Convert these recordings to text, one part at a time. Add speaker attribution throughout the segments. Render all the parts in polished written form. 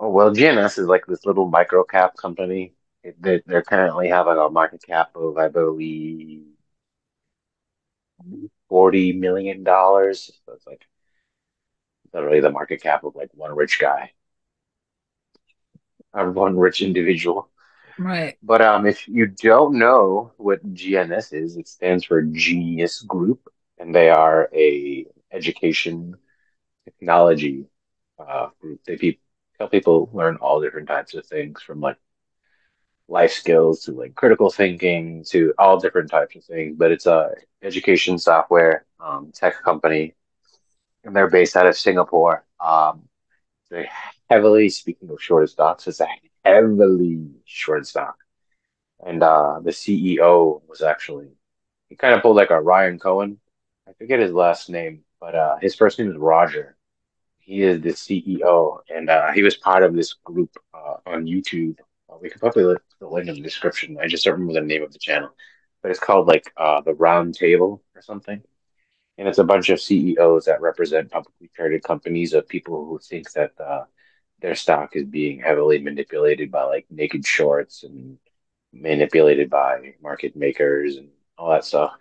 Speaker 1: Oh, well, GNS is like this little micro cap company. They're currently have like a market cap of, I believe, $40 million. So it's like literally the market cap of like one rich guy or one rich individual.
Speaker 2: Right.
Speaker 1: But if you don't know what GNS is, it stands for Genius Group, and they are a education technology group. Help people learn all different types of things, from like life skills to like critical thinking to all different types of things. But it's a education software tech company, and they're based out of Singapore. They heavily, speaking of short stocks, it's a heavily short stock. And the CEO was actually, he kind of pulled like a Ryan Cohen. I forget his last name, but his first name is Roger. He is the CEO, and he was part of this group on YouTube. We could probably put the link in the description. I just don't remember the name of the channel, but it's called like the Round Table or something. And it's a bunch of CEOs that represent publicly traded companies, of people who think that their stock is being heavily manipulated by like naked shorts and manipulated by market makers and all that stuff.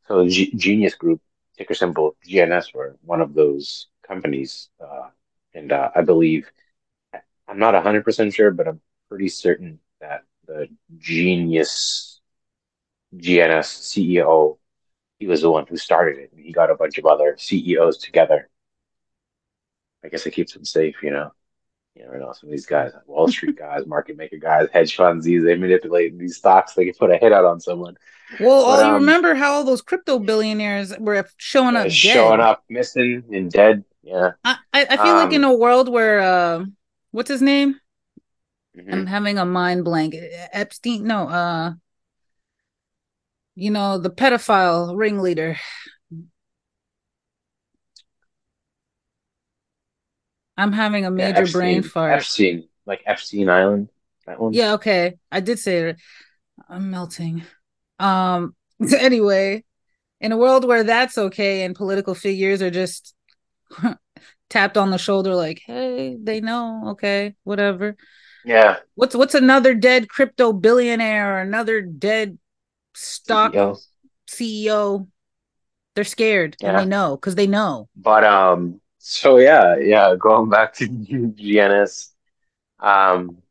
Speaker 1: So the Genius Group, ticker symbol GNS, were one of those companies. And I believe, I'm not 100% sure, but I'm pretty certain that the Genius GNS CEO, he was the one who started it. And he got a bunch of other CEOs together. I guess it keeps them safe, you know. You never know. Some of these guys, Wall Street guys, market maker guys, hedge funds, they manipulate these stocks. They can put a hit out on someone.
Speaker 2: Well,
Speaker 1: But
Speaker 2: all you remember how all those crypto billionaires were showing
Speaker 1: yeah,
Speaker 2: up
Speaker 1: showing
Speaker 2: dead.
Speaker 1: up missing and dead. Yeah.
Speaker 2: I feel like in
Speaker 1: Um.
Speaker 2: a world where what's his name? I'm
Speaker 1: Mhm.
Speaker 2: having a mind blank. Epstein, no, the pedophile ringleader. I'm having a
Speaker 1: Yeah,
Speaker 2: major brain
Speaker 1: Epstein,
Speaker 2: fart.
Speaker 1: Epstein, like Epstein Island. That one.
Speaker 2: Yeah, okay. I did say it. I'm melting. Um anyway, in a world where that's okay and political figures are just tapped on the shoulder like, "Hey, they know, okay, whatever."
Speaker 1: Yeah.
Speaker 2: What's another dead crypto billionaire or another dead stock
Speaker 1: CEO.
Speaker 2: CEO? They're scared and they
Speaker 1: Yeah.
Speaker 2: know because they know.
Speaker 1: But so yeah, going back to GNS. Um,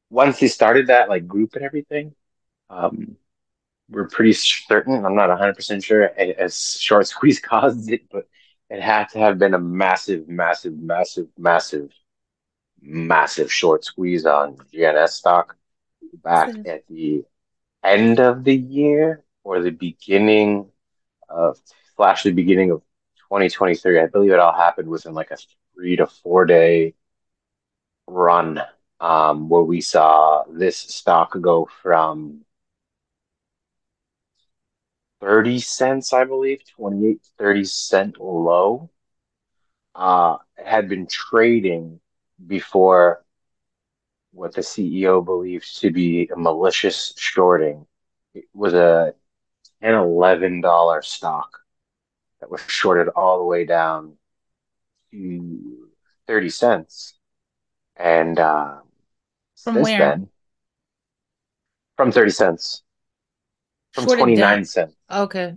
Speaker 1: once they started that like group and everything, um, we're pretty certain. I'm not 100% sure as short squeeze caused it, but it had to have been a massive, massive, massive, massive, massive short squeeze on GNS stock back at the end of the year or the beginning of the beginning of 2023. I believe it all happened within like a 3 to 4 day run, where we saw this stock go from 30 cents, I believe, 28, 30 cent low. Had been trading before what the CEO believes to be a malicious shorting. It was a $10, $11 stock that was shorted all the way down to 30 cents. And
Speaker 2: From
Speaker 1: since
Speaker 2: where?
Speaker 1: then, from 30 cents, from
Speaker 2: Shorted down.
Speaker 1: 29 cents.
Speaker 2: Okay.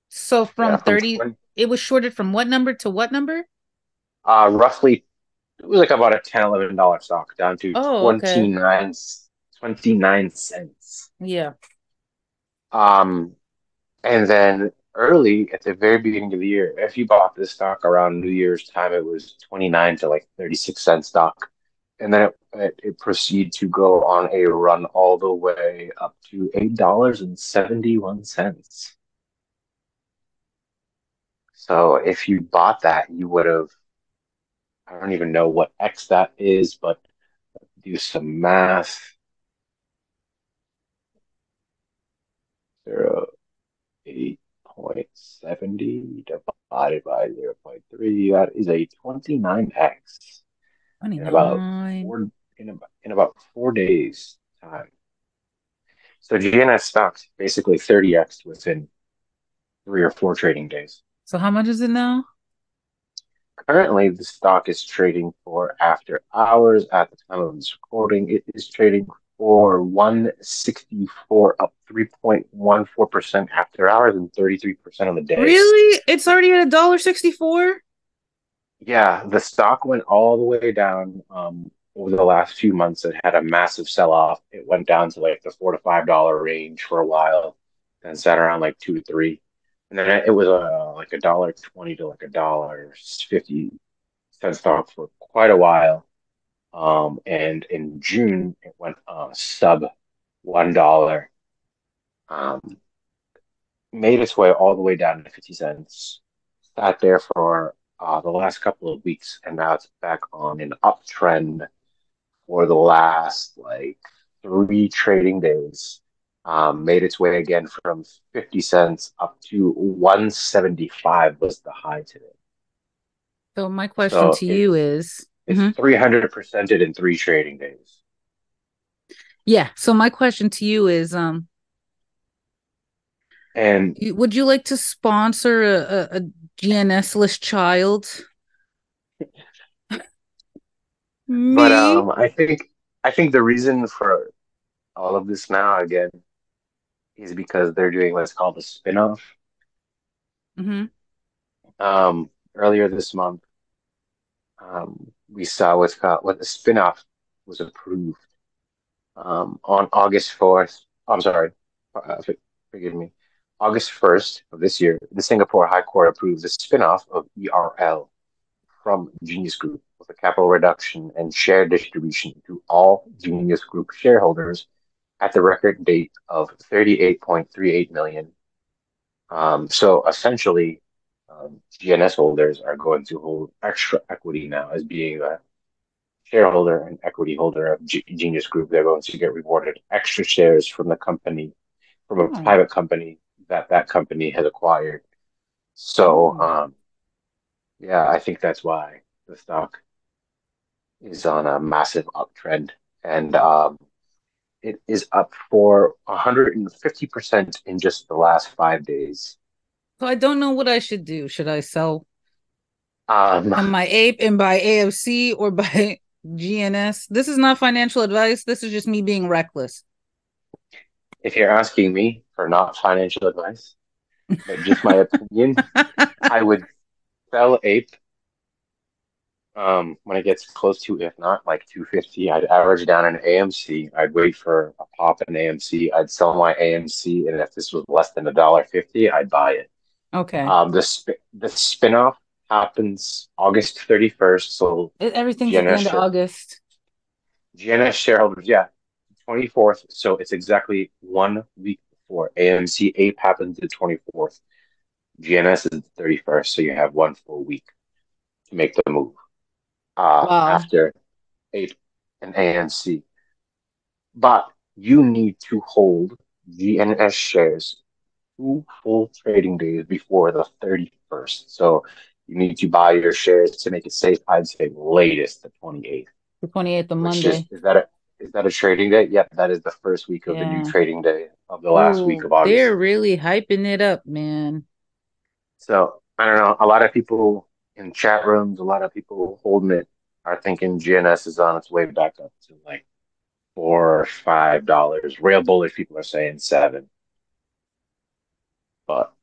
Speaker 2: So
Speaker 1: Yeah,
Speaker 2: from
Speaker 1: from
Speaker 2: 30,
Speaker 1: 20,
Speaker 2: it was shorted from what number to what number?
Speaker 1: roughly, it was like about a $10, $11 stock down to
Speaker 2: Oh, okay.
Speaker 1: 29 cents.
Speaker 2: Yeah.
Speaker 1: Um, and then early at the very beginning of the year, if you bought this stock around New Year's time, it was 29 to like 36 cent stock. And then it proceeded to go on a run all the way up to $8.71. So if you bought that, you would have, I don't even know what X that is, but do some math. 8.70 divided by 0.3. That is a 29x in about
Speaker 2: 29.
Speaker 1: in about 4 days time. So GNS stocks basically 30x within 3 or 4 trading days.
Speaker 2: So how much is it now?
Speaker 1: Currently, the stock is trading for after hours. At the time of this recording, it is trading for 164, up 3.14% after hours and 33% on the day.
Speaker 2: Really? It's already at $1.64?
Speaker 1: Yeah, the stock went all the way down over the last few months. It had a massive sell-off. It went down to like the $4 to $5 range for a while, then sat around like 2 to 3. And then it was like $1.20 to like $1.50 stock for quite a while. And in June, it went sub $1, um, made its way all the way down to 50 cents, sat there for the last couple of weeks, and now it's back on an uptrend for the last like 3 trading days. Made its way again from 50 cents up to 175 was the high today.
Speaker 2: So my question
Speaker 1: So
Speaker 2: to you is,
Speaker 1: it's 300%ed in 3 trading days.
Speaker 2: yeah. So my question to you is,
Speaker 1: And
Speaker 2: would you like to sponsor a GNS list child?
Speaker 1: but
Speaker 2: Me?
Speaker 1: I think the reason for all of this now again is because they're doing what's called a spin-off.
Speaker 2: Mm-hmm.
Speaker 1: Earlier this month, we saw what the spin-off was approved on August 4th. I'm sorry, forgive me. August 1st of this year, the Singapore High Court approved the spin-off of ERL from Genius Group with a capital reduction and share distribution to all Genius Group shareholders at the record date of 38.38 million. So essentially, GNS holders are going to hold extra equity now as being a shareholder and equity holder of Genius Group. They're going to get rewarded extra shares from the company, from a
Speaker 2: Oh,
Speaker 1: private company that company has acquired. So,
Speaker 2: oh.
Speaker 1: yeah, I think that's why the stock is on a massive uptrend, and it is up for 150% in just the last 5 days.
Speaker 2: So I don't know what I should do. Should I sell
Speaker 1: Um,
Speaker 2: on my APE and buy AFC or buy GNS? This is not financial advice. This is just me being reckless.
Speaker 1: if you're asking me for not financial advice, but just my opinion, I would sell ape when it gets close to, if not like 250. I'd average down an AMC. I'd wait for a pop in AMC. I'd sell my AMC, and if this was less than $1.50, I'd buy it.
Speaker 2: Okay.
Speaker 1: The spinoff happens August 31st. So
Speaker 2: Everything's at the
Speaker 1: GNS
Speaker 2: end of August.
Speaker 1: GNS shareholders, yeah, 24th. So it's exactly 1 week before AMC APE happens the 24th. GNS is the 31st. So you have one full week to make the move
Speaker 2: Wow.
Speaker 1: after APE and AMC. But you need to hold GNS shares 2 full trading days before the 31st. So you need to buy your shares to make it safe. I'd say latest the 28th,
Speaker 2: The 28th of
Speaker 1: which
Speaker 2: Monday.
Speaker 1: is that a trading day? Yep, that is the first week of the new
Speaker 2: Yeah.
Speaker 1: trading day of the last week
Speaker 2: Ooh,
Speaker 1: of August.
Speaker 2: they're really hyping it up, man.
Speaker 1: So I don't know. A lot of people in chat rooms, a lot of people holding it are thinking GNS is on its way back up to like $4 or $5. Real bullish people are saying 7, but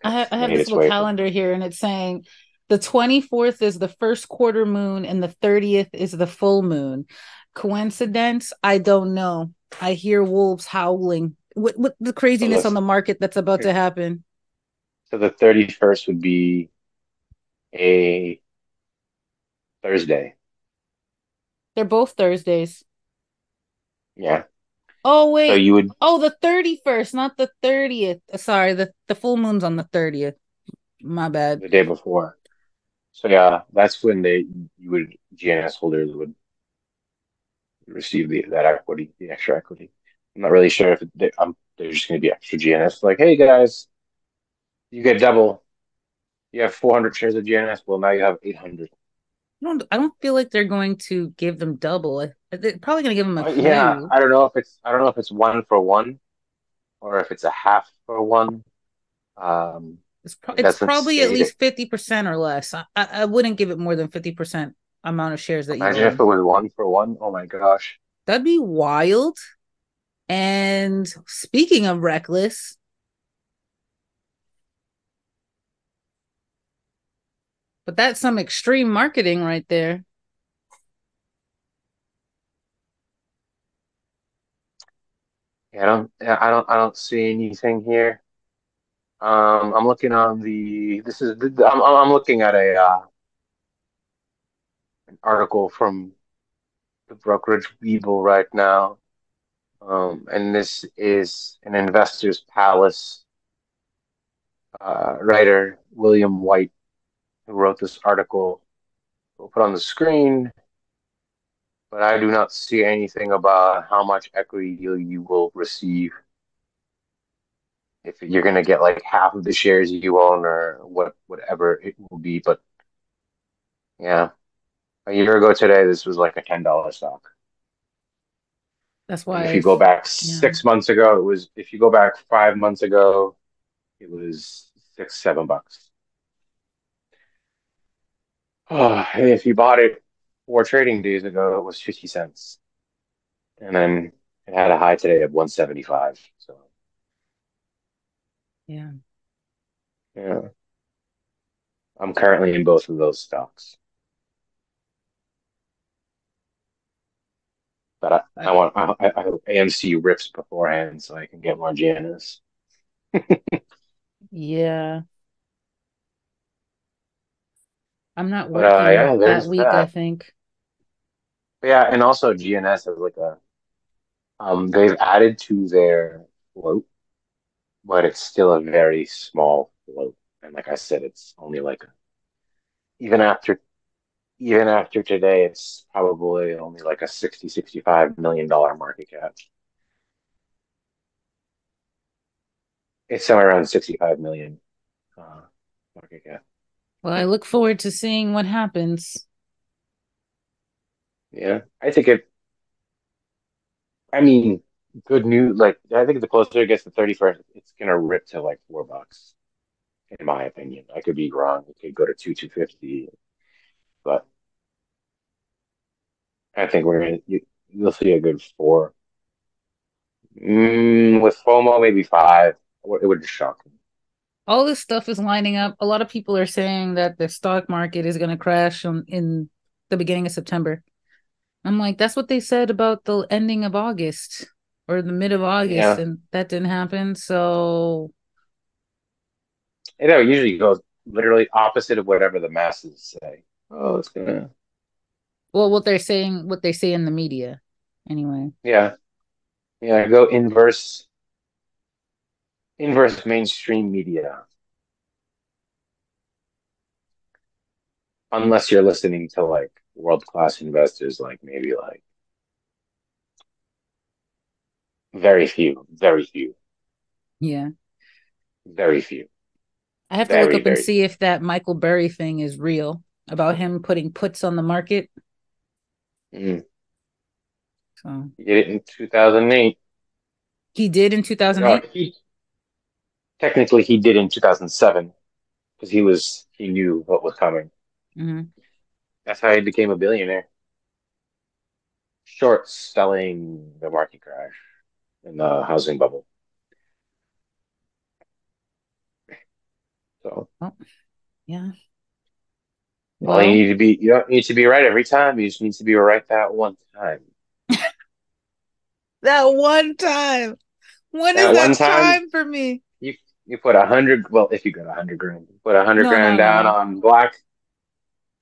Speaker 1: it's
Speaker 2: I have
Speaker 1: made
Speaker 2: this
Speaker 1: its
Speaker 2: little
Speaker 1: way from
Speaker 2: calendar here and it's saying the 24th is the first quarter moon and the 30th is the full moon. Coincidence? I don't know. I hear wolves howling. What the
Speaker 1: so
Speaker 2: craziness on
Speaker 1: the
Speaker 2: the market that's about to happen?
Speaker 1: so the 31st would be a Thursday.
Speaker 2: They're both Thursdays.
Speaker 1: Yeah.
Speaker 2: Oh,
Speaker 1: So
Speaker 2: wait.
Speaker 1: you would
Speaker 2: Oh, the 31st, not the 30th. Sorry, the full moon's on the 30th. My bad.
Speaker 1: the day before. So yeah, that's when you would GNS holders would receive that equity, the extra equity. I'm not really sure if there's just going to be extra GNS. Like, hey guys, you get double. You have 400 shares of GNS. Well, now you have 800.
Speaker 2: I don't feel like they're going to give them double. They're probably going to give them a
Speaker 1: Yeah,
Speaker 2: few.
Speaker 1: I don't know if it's 1 for 1 or if it's a half for 1. Um,
Speaker 2: It's
Speaker 1: Doesn't
Speaker 2: probably at
Speaker 1: state it.
Speaker 2: least 50% or less. I wouldn't give it more than 50% amount of shares that you
Speaker 1: Imagine if
Speaker 2: own.
Speaker 1: it was one for one. Oh my gosh.
Speaker 2: That'd be wild. And speaking of reckless, but that's some extreme marketing right there.
Speaker 1: I don't see anything here. I'm looking on the. This is. I'm looking at a an article from the brokerage Webull right now. And this is an Investor's Palace writer, William White, who wrote this article. We'll put on the screen, but I do not see anything about how much equity you will receive if you're going to get like half of the shares you own or whatever it will be. But yeah, a year ago today, this was like a $10 stock.
Speaker 2: That's
Speaker 1: And
Speaker 2: why
Speaker 1: if you go back
Speaker 2: yeah.
Speaker 1: 6 months ago, it was, if you go back 5 months ago, it was six, $7. Oh, and if you bought it 4 trading days ago, it was 50 cents. And then it had a high today of 175. So
Speaker 2: Yeah.
Speaker 1: yeah, I'm currently in both of those stocks. But
Speaker 2: I,
Speaker 1: I hope AMC rips beforehand so I can get more GNS.
Speaker 2: yeah. I'm not
Speaker 1: But
Speaker 2: working
Speaker 1: yeah,
Speaker 2: that
Speaker 1: there's
Speaker 2: week, I
Speaker 1: that.
Speaker 2: think.
Speaker 1: But yeah, and also GNS has like a they've added to their float, but it's still a very small float. And like I said, it's only like even after even after today, it's probably only like a 65 million dollar market cap. It's somewhere around 65 million market cap.
Speaker 2: Well, I look forward to seeing what happens.
Speaker 1: Yeah, I think it. I mean, good news. Like I think the closer it gets to 31st, it's gonna rip to like $4, in my opinion. I could be wrong. It could go to 250, but I think you'll see a good four. With FOMO, maybe five. It would just shock me.
Speaker 2: All this stuff is lining up. A lot of people are saying that the stock market is going to crash in the beginning of September. I'm like, that's what they said about the ending of August or the mid of August,
Speaker 1: Yeah,
Speaker 2: and that didn't happen. So,
Speaker 1: it usually goes literally opposite of whatever the masses say. Oh, it's gonna.
Speaker 2: well, what they say in the media, anyway.
Speaker 1: Yeah, yeah. Go inverse mainstream media. Unless you're listening to like world-class investors, like maybe like very few,
Speaker 2: Yeah,
Speaker 1: very few,
Speaker 2: I have to look
Speaker 1: very,
Speaker 2: up and
Speaker 1: very
Speaker 2: see
Speaker 1: few.
Speaker 2: if that Michael Burry thing is real about him putting puts on the market.
Speaker 1: Mm.
Speaker 2: So
Speaker 1: He did it in 2008.
Speaker 2: he did in
Speaker 1: No,
Speaker 2: 2008.
Speaker 1: he did in 2007 because he knew what was coming.
Speaker 2: Mm-hmm.
Speaker 1: That's how he became a billionaire. Short selling the market crash in the housing bubble. So
Speaker 2: Oh, yeah.
Speaker 1: all you
Speaker 2: Well,
Speaker 1: need to be, you don't need to be right every time. You just need to be right that one time.
Speaker 2: that one time. When is
Speaker 1: That one
Speaker 2: that
Speaker 1: time,
Speaker 2: time for me?
Speaker 1: you you put 100. Well, if you got 100 grand, you put a hundred
Speaker 2: No, no,
Speaker 1: grand down
Speaker 2: no.
Speaker 1: on black.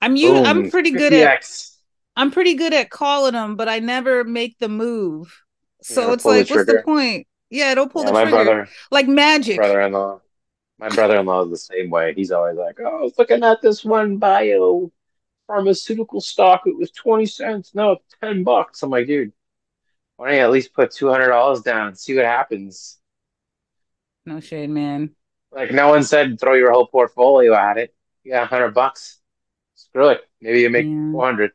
Speaker 2: I'm
Speaker 1: Boom,
Speaker 2: pretty good at
Speaker 1: 50x.
Speaker 2: calling them, but I never make the move.
Speaker 1: You
Speaker 2: So
Speaker 1: never
Speaker 2: it's
Speaker 1: pull the
Speaker 2: like, what's the
Speaker 1: trigger.
Speaker 2: point? Yeah, don't pull
Speaker 1: Yeah,
Speaker 2: the trigger. Like
Speaker 1: my
Speaker 2: magic.
Speaker 1: brother-in-law, my brother-in-law is the same way. He's always like, "Oh, I was looking at this one bio pharmaceutical stock. It was 20 cents. No, it's $10." I'm like, dude, why don't you at least put $200 down and see what happens?
Speaker 2: No shade, man.
Speaker 1: Like, no one said throw your whole portfolio at it. You got $100. Screw it. Maybe you make
Speaker 2: Yeah.
Speaker 1: 400.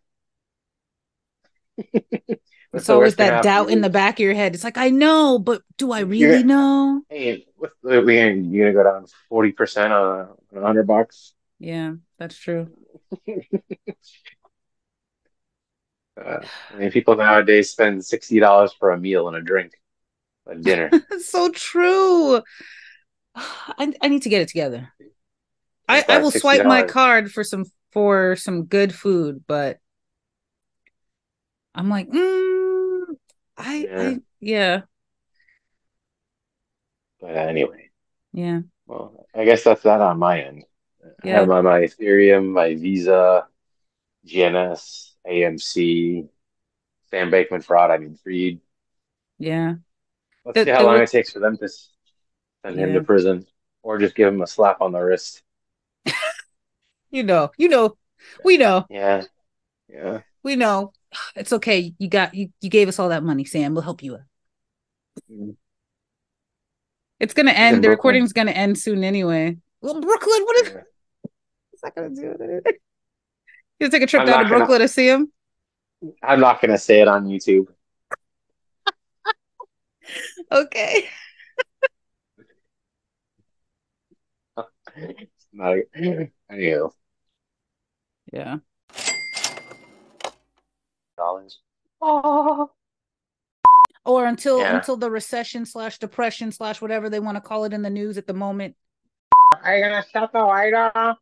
Speaker 1: What's
Speaker 2: It's
Speaker 1: the
Speaker 2: always
Speaker 1: worst gonna
Speaker 2: that
Speaker 1: happen?
Speaker 2: doubt in the back of your head. It's like, I know, but do I
Speaker 1: You're
Speaker 2: really know?
Speaker 1: hey, you gonna go down 40% on $100?
Speaker 2: Yeah, that's true.
Speaker 1: I mean, people nowadays spend $60 for a meal and a drink, a dinner.
Speaker 2: It's so true. I need to get it together.
Speaker 1: Can't
Speaker 2: I
Speaker 1: buy
Speaker 2: will
Speaker 1: sixty
Speaker 2: swipe my
Speaker 1: dollars.
Speaker 2: card for some good food, but I'm like,
Speaker 1: Yeah,
Speaker 2: yeah,
Speaker 1: but anyway,
Speaker 2: yeah,
Speaker 1: well, I guess that's that on my end. I have
Speaker 2: yeah,
Speaker 1: my Ethereum, my Visa, GNS, AMC, Sam Bankman fraud. I mean, Freed.
Speaker 2: yeah.
Speaker 1: Let's see how
Speaker 2: The
Speaker 1: long
Speaker 2: re
Speaker 1: it takes for them to send him to
Speaker 2: yeah.
Speaker 1: prison, or just give him a slap on the wrist.
Speaker 2: You know, we know,
Speaker 1: Yeah, yeah.
Speaker 2: we know. It's okay. You gave us all that money, Sam. We'll help you out.
Speaker 1: Mm.
Speaker 2: It's gonna
Speaker 1: He's
Speaker 2: end.
Speaker 1: in
Speaker 2: The
Speaker 1: Brooklyn.
Speaker 2: recording's gonna end soon anyway. Well, Brooklyn, what is
Speaker 1: Yeah.
Speaker 2: it's not gonna do it? You take a trip
Speaker 1: I'm
Speaker 2: down to
Speaker 1: not gonna.
Speaker 2: Brooklyn to see him?
Speaker 1: I'm not gonna say it on YouTube.
Speaker 2: Okay.
Speaker 1: It's not. Anyhow,
Speaker 2: Yeah.
Speaker 1: dollars. Oh.
Speaker 2: Or
Speaker 1: Yeah.
Speaker 2: until the recession slash depression slash whatever they want to call it in the news at the moment.
Speaker 1: Are you gonna shut the light off?